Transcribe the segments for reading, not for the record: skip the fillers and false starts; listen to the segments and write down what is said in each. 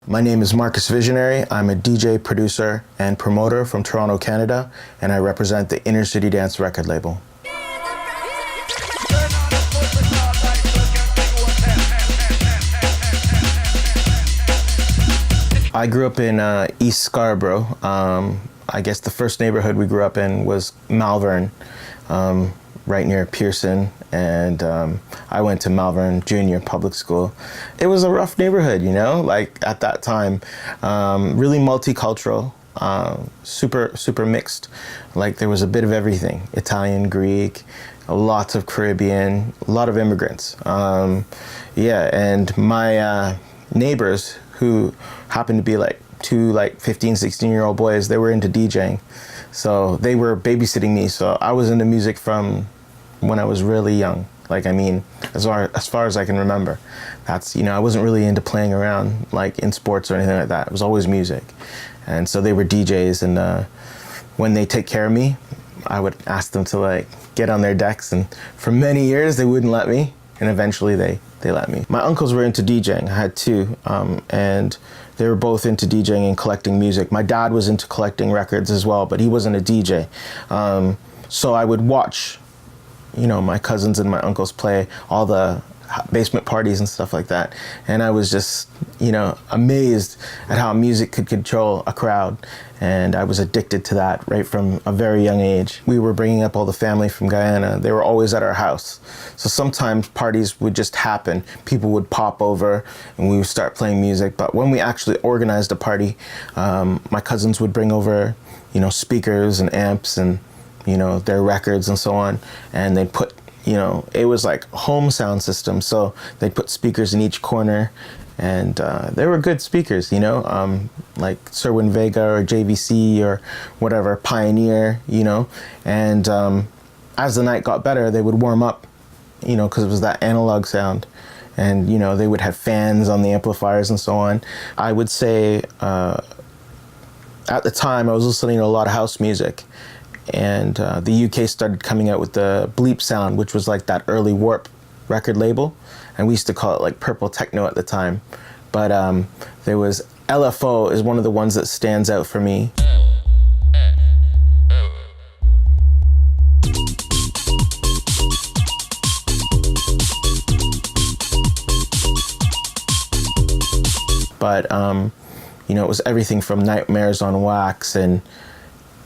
My name is Marcus Visionary. I'm a DJ, producer, and promoter from Toronto, Canada, and I represent the Inner City Dance record label. I grew up in East Scarborough. I guess the first neighborhood we grew up in was Malvern, right near Pearson, and I went to Malvern Junior Public School. It was a rough neighborhood, you know, like at that time, really multicultural, super mixed. Like there was a bit of everything, Italian, Greek, lots of Caribbean, a lot of immigrants. Yeah, and my neighbors, who happened to be like two 15, 16-year-old boys, they were into DJing. So they were babysitting me. So I was into music from when I was really young. Like, I mean, as far as I can remember. That's, you know, I wasn't really into playing around like in sports or anything like that. It was always music. And so they were DJs, and when they take care of me, I would ask them to like get on their decks, and for many years they wouldn't let me, and eventually they let me. My uncles were into DJing. I had two, and they were both into DJing and collecting music. My dad was into collecting records as well, but he wasn't a DJ. So I would watch, you know, my cousins and my uncles play all the basement parties and stuff like that. And I was just, you know, amazed at how music could control a crowd. And I was addicted to that right from a very young age. We were bringing up all the family from Guyana. They were always at our house. So sometimes parties would just happen. People would pop over and we would start playing music. But when we actually organized a party, my cousins would bring over, you know, speakers and amps and, you know, their records and so on. And they'd put, you know, it was like home sound system. So they'd put speakers in each corner, and they were good speakers, you know, like Serwin Vega or JVC or whatever, Pioneer, you know. And as the night got better, they would warm up, you know, because it was that analog sound. And, you know, they would have fans on the amplifiers and so on. I would say at the time I was listening to a lot of house music. And the UK started coming out with the Bleep sound, which was like that early Warp record label. And we used to call it like purple techno at the time. But there was LFO is one of the ones that stands out for me. But, you know, it was everything from Nightmares on Wax, and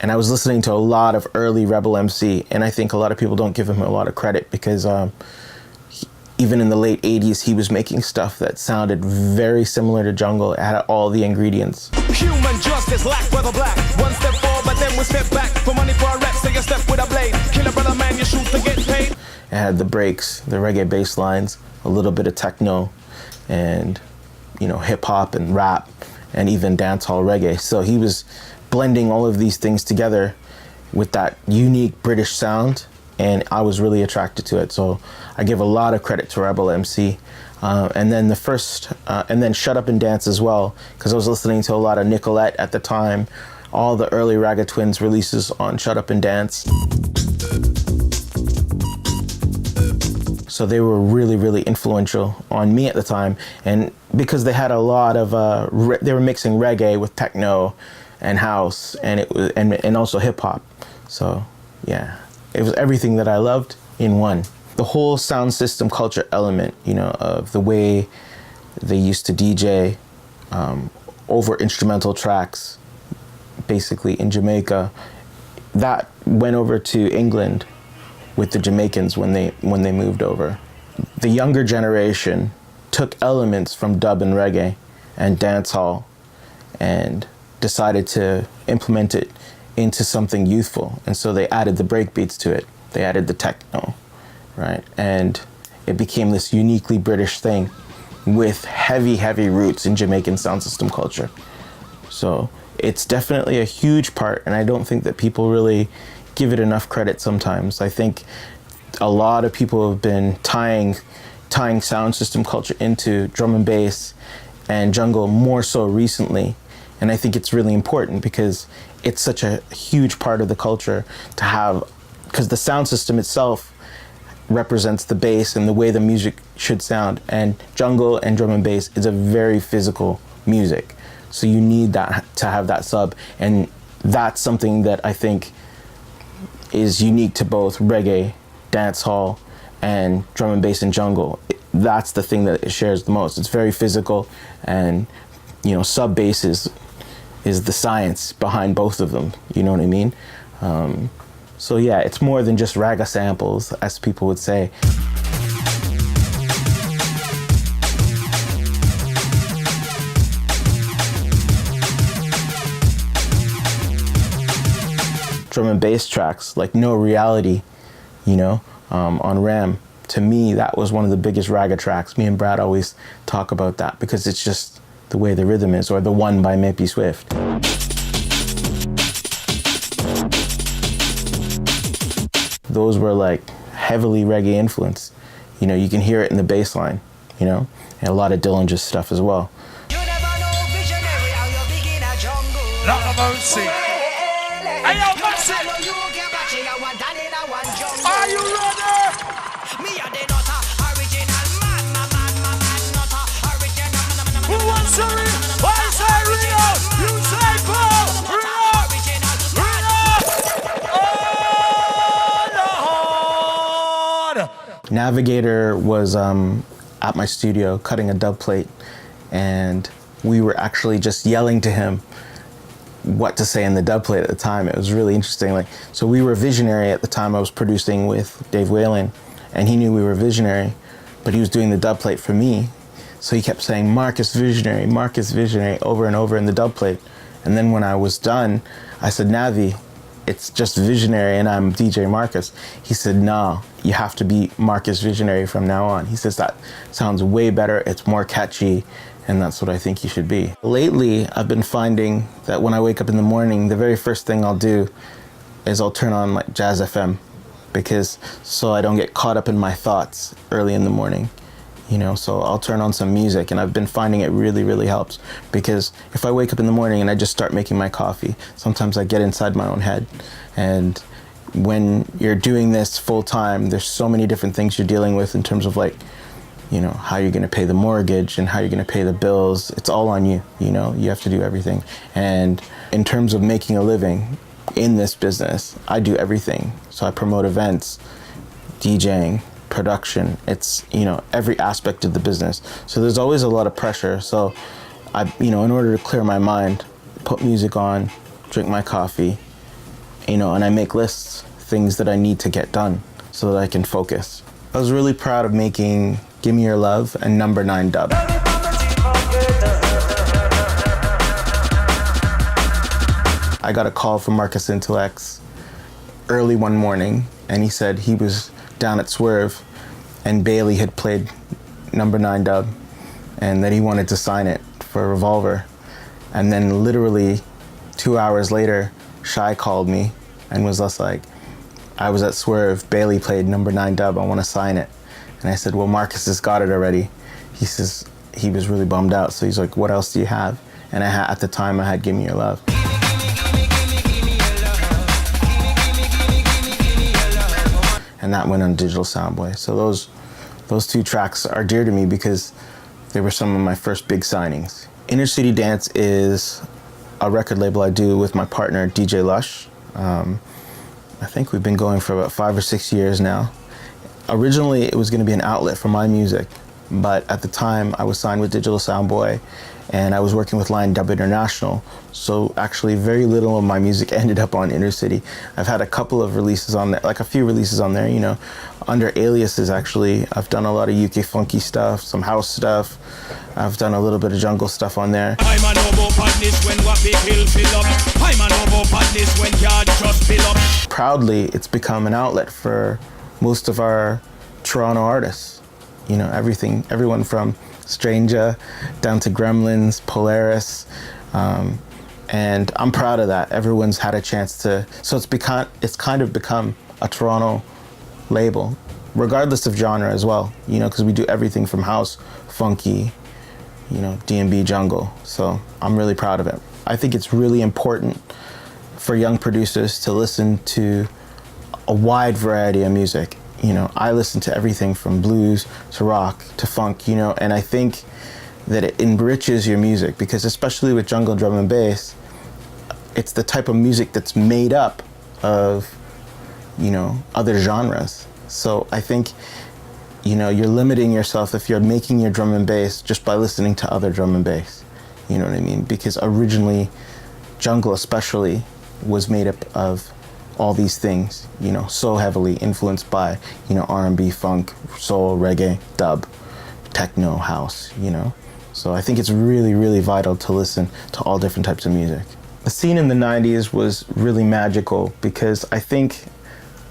I was listening to a lot of early Rebel MC, and I think a lot of people don't give him a lot of credit because even in the late 80s, he was making stuff that sounded very similar to jungle. It had all the ingredients. Human justice, black brother black. One step forward, but then we step back. For money for a rep, so you step with a blade. Kill a brother man, you shoot to get paid. It had the breaks, the reggae bass lines, a little bit of techno, and, you know, hip hop and rap, and even dancehall reggae. So he was blending all of these things together with that unique British sound, and I was really attracted to it. So I give a lot of credit to Rebel MC. And then and then Shut Up and Dance as well, because I was listening to a lot of Nicolette at the time, all the early Ragga Twins releases on Shut Up and Dance. So they were really, really influential on me at the time. And because they had a lot of, they were mixing reggae with techno and house, and it was, and also hip hop. So yeah, it was everything that I loved in one. The whole sound system culture element, you know, of the way they used to DJ over instrumental tracks, basically in Jamaica, that went over to England with the Jamaicans when they moved over. The younger generation took elements from dub and reggae and dancehall and decided to implement it into something youthful. And so they added the breakbeats to it. They added the techno, right? And it became this uniquely British thing with heavy, heavy roots in Jamaican sound system culture. So it's definitely a huge part, and I don't think that people really give it enough credit sometimes. I think a lot of people have been tying sound system culture into drum and bass and jungle more so recently. And I think it's really important because it's such a huge part of the culture to have, because the sound system itself represents the bass and the way the music should sound. And jungle and drum and bass is a very physical music. So you need that to have that sub, and that's something that I think is unique to both reggae, dancehall, and drum and bass and jungle. That's the thing that it shares the most. It's very physical, and sub bass is the science behind both of them. You know what I mean? So yeah, it's more than just ragga samples, as people would say. Drum and bass tracks like No Reality, on Ram. To me, that was one of the biggest ragga tracks. Me and Brad always talk about that because it's just the way the rhythm is, or The One by Mippy Swift. Those were like heavily reggae influenced. You can hear it in the bass line, and a lot of Dillinger's stuff as well. You never know visionary how you begin a jungle. Lot of mercy. Hey, yo, mercy. Are you ready? Me a the nutter, original man, nutter, original man. Who wants to read? I say Rio, you say Paul. Rio, Rio. Oh, Lord. Navigator was at my studio cutting a dub plate, and we were actually just yelling to him what to say in the dub plate at the time. It was really interesting. So we were Visionary at the time. I was producing with Dave Whalen, and he knew we were Visionary, but he was doing the dub plate for me. So he kept saying, Marcus Visionary, over and over in the dub plate. And then when I was done, I said, Navi, it's just Visionary and I'm DJ Marcus. He said, no, you have to be Marcus Visionary from now on. He says, that sounds way better, it's more catchy, and that's what I think you should be. Lately, I've been finding that when I wake up in the morning, the very first thing I'll do is I'll turn on like Jazz FM, so I don't get caught up in my thoughts early in the morning. So I'll turn on some music, and I've been finding it really, really helps, because if I wake up in the morning and I just start making my coffee, sometimes I get inside my own head. And when you're doing this full time, there's so many different things you're dealing with in terms of how you're going to pay the mortgage and how you're going to pay the bills. It's all on you. You have to do everything. And in terms of making a living in this business, I do everything. So I promote events, DJing, production. It's, every aspect of the business. So there's always a lot of pressure. So I, in order to clear my mind, put music on, drink my coffee, and I make lists, things that I need to get done so that I can focus. I was really proud of making Give Me Your Love and Number 9 dub. I got a call from Marcus Intellects early one morning, and he said he was down at Swerve and Bailey had played Number 9 dub and that he wanted to sign it for Revolver. And then literally 2 hours later, Shy called me and was just like, I was at Swerve, Bailey played Number 9 dub, I want to sign it. And I said, well, Marcus has got it already. He says he was really bummed out, so he's like, what else do you have? And at the time I had Give Me Your Love. And that went on Digital Soundboy. So those two tracks are dear to me because they were some of my first big signings. Inner City Dance is a record label I do with my partner, DJ Lush. I think we've been going for about 5 or 6 years now. Originally, it was going to be an outlet for my music, but at the time, I was signed with Digital Soundboy, and I was working with Lion Dub International, so actually very little of my music ended up on Inner City. I've had a couple of releases on there, like a few releases on there, under aliases actually. I've done a lot of UK funky stuff, some house stuff. I've done a little bit of jungle stuff on there. I'm a noble badness when what we fill up. I'm a noble badness when yard just fill up. Proudly, it's become an outlet for most of our Toronto artists. Everyone from Stranger down to Gremlins, Polaris, and I'm proud of that. Everyone's had a chance to, so it's kind of become a Toronto label, regardless of genre as well, because we do everything from house, funky, D&B, jungle. So I'm really proud of it. I think it's really important for young producers to listen to a wide variety of music. I listen to everything from blues to rock to funk, and I think that it enriches your music, because especially with jungle drum and bass, it's the type of music that's made up of, you know, other genres. So I think, you know, you're limiting yourself if you're making your drum and bass just by listening to other drum and bass. You know what I mean? Because originally, jungle especially was made up of all these things, you know, so heavily influenced by, you know, R&B, funk, soul, reggae, dub, techno, house, you know. So I think it's really, really vital to listen to all different types of music. The scene in the 90s was really magical because I think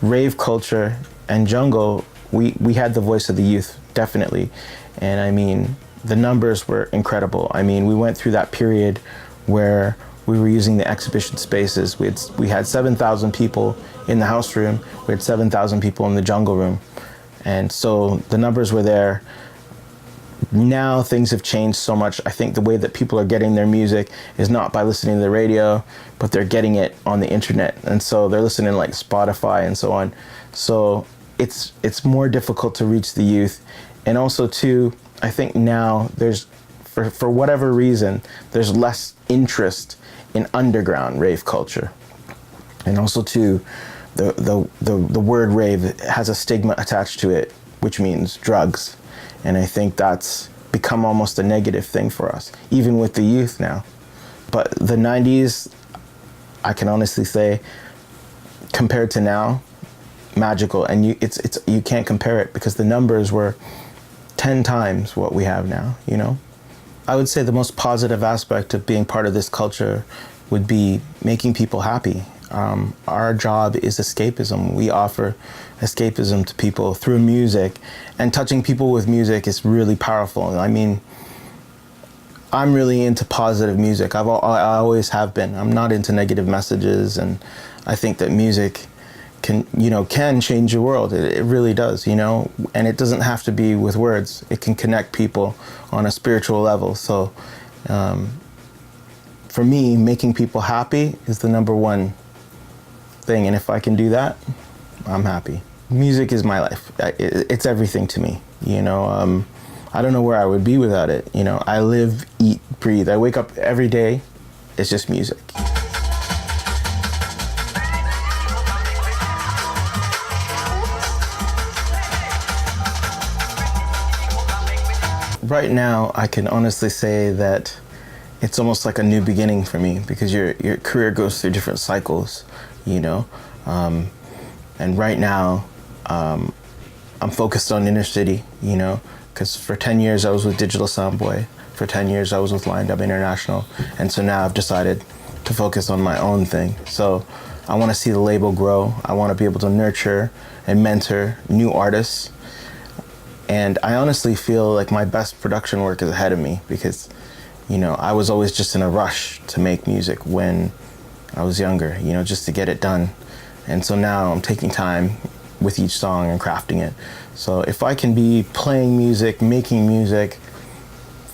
rave culture and jungle, we had the voice of the youth, definitely. And I mean, the numbers were incredible. I mean, we went through that period where we were using the exhibition spaces. We had 7,000 people in the house room. We had 7,000 people in the jungle room. And so the numbers were there. Now things have changed so much. I think the way that people are getting their music is not by listening to the radio, but they're getting it on the internet. And so they're listening like Spotify and so on. So it's more difficult to reach the youth. And also too, I think now there's, for whatever reason, there's less interest in underground rave culture. And also too, the word rave has a stigma attached to it, which means drugs. And I think that's become almost a negative thing for us, even with the youth now. But the 90s, I can honestly say, compared to now, magical. And you can't compare it because the numbers were 10 times what we have now, you know? I would say the most positive aspect of being part of this culture would be making people happy. Our job is escapism. We offer escapism to people through music, and touching people with music is really powerful. I mean, I'm really into positive music. I always have been. I'm not into negative messages, and I think that music can change your world. It really does, you know, and it doesn't have to be with words. It can connect people on a spiritual level. So for me, making people happy is the number one thing. And if I can do that, I'm happy. Music is my life. It's everything to me, you know. I don't know where I would be without it. You know, I live, eat, breathe. I wake up every day, it's just music. Right now, I can honestly say that it's almost like a new beginning for me, because your career goes through different cycles, you know. And right now, I'm focused on inner city, you know, because for 10 years I was with Digital Soundboy. For 10 years I was with Line Dub International. And so now I've decided to focus on my own thing. So I want to see the label grow. I want to be able to nurture and mentor new artists. And I honestly feel like my best production work is ahead of me, because, you know, I was always just in a rush to make music when I was younger, you know, just to get it done. And so now I'm taking time with each song and crafting it. So if I can be playing music, making music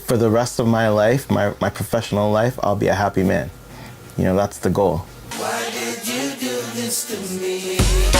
for the rest of my life, my professional life, I'll be a happy man. You know, that's the goal. Why did you do this to me?